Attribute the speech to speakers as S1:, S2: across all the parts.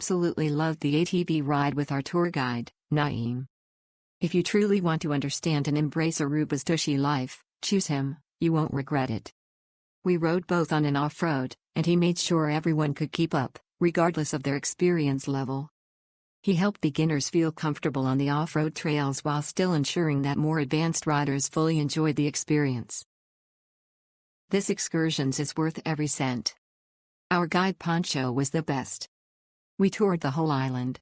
S1: absolutely loved the ATV ride with our tour guide, Naeem. If you truly want to understand and embrace Aruba's tushy life, choose him, you won't regret it. We rode both on and off-road, and he made sure everyone could keep up, regardless of their experience level. He helped beginners feel comfortable on the off-road trails while still ensuring that more advanced riders fully enjoyed the experience. This excursion is worth every cent. Our guide Pancho was the best. We toured the whole island.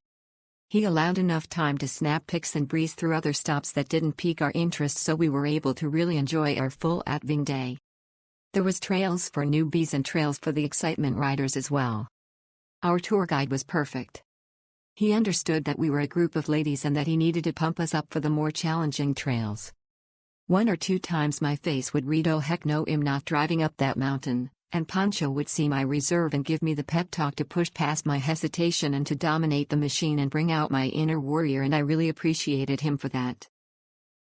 S1: He allowed enough time to snap pics and breeze through other stops that didn't pique our interest, so we were able to really enjoy our full ATVing day. There was trails for newbies and trails for the excitement riders as well. Our tour guide was perfect. He understood that we were a group of ladies and that he needed to pump us up for the more challenging trails. 1 or 2 times my face would read, "Oh heck no, I'm not driving up that mountain," and Pancho would see my reserve and give me the pep talk to push past my hesitation and to dominate the machine and bring out my inner warrior, and I really appreciated him for that.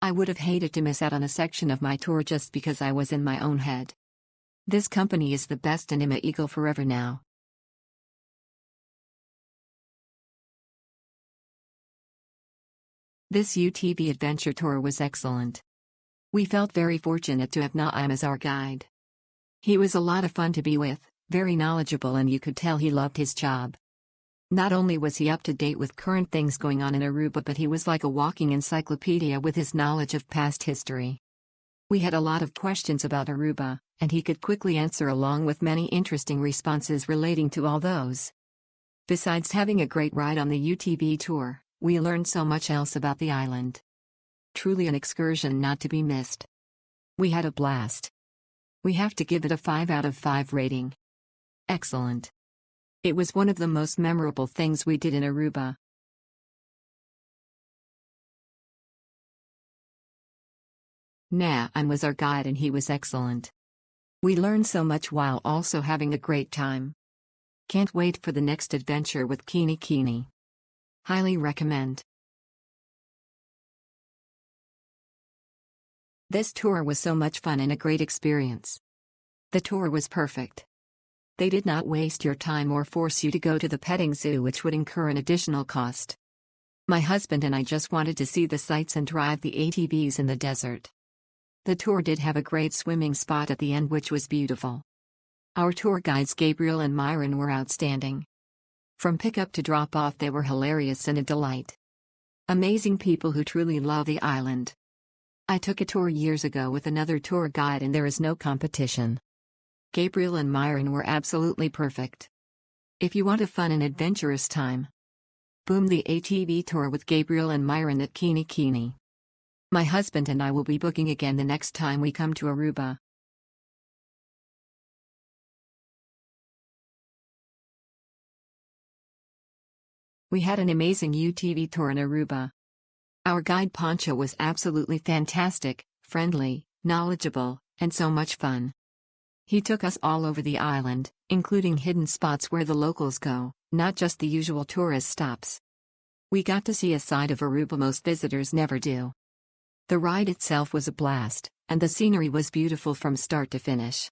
S1: I would have hated to miss out on a section of my tour just because I was in my own head. This company is the best, and I'm a eagle forever now. This UTV adventure tour was excellent. We felt very fortunate to have Naeem as our guide. He was a lot of fun to be with, very knowledgeable, and you could tell he loved his job. Not only was he up to date with current things going on in Aruba, but he was like a walking encyclopedia with his knowledge of past history. We had a lot of questions about Aruba, and he could quickly answer, along with many interesting responses relating to all those. Besides having a great ride on the UTV tour, we learned so much else about the island. Truly an excursion not to be missed. We had a blast. We have to give it a 5 out of 5 rating. Excellent. It was one of the most memorable things we did in Aruba. Naeem was our guide and he was excellent. We learned so much while also having a great time. Can't wait for the next adventure with Kini. Highly recommend. This tour was so much fun and a great experience. The tour was perfect. They did not waste your time or force you to go to the petting zoo, which would incur an additional cost. My husband and I just wanted to see the sights and drive the ATVs in the desert. The tour did have a great swimming spot at the end, which was beautiful. Our tour guides Gabriel and Myron were outstanding. From pickup to drop-off, they were hilarious and a delight. Amazing people who truly love the island. I took a tour years ago with another tour guide and there is no competition. Gabriel and Myron were absolutely perfect. If you want a fun and adventurous time, boom the ATV tour with Gabriel and Myron at Kini. My husband and I will be booking again the next time we come to Aruba. We had an amazing UTV tour in Aruba. Our guide Pancho was absolutely fantastic, friendly, knowledgeable, and so much fun. He took us all over the island, including hidden spots where the locals go, not just the usual tourist stops. We got to see a side of Aruba most visitors never do. The ride itself was a blast, and the scenery was beautiful from start to finish.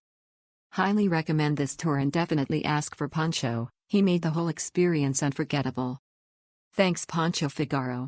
S1: Highly recommend this tour and definitely ask for Pancho, he made the whole experience unforgettable. Thanks Pancho Figaro.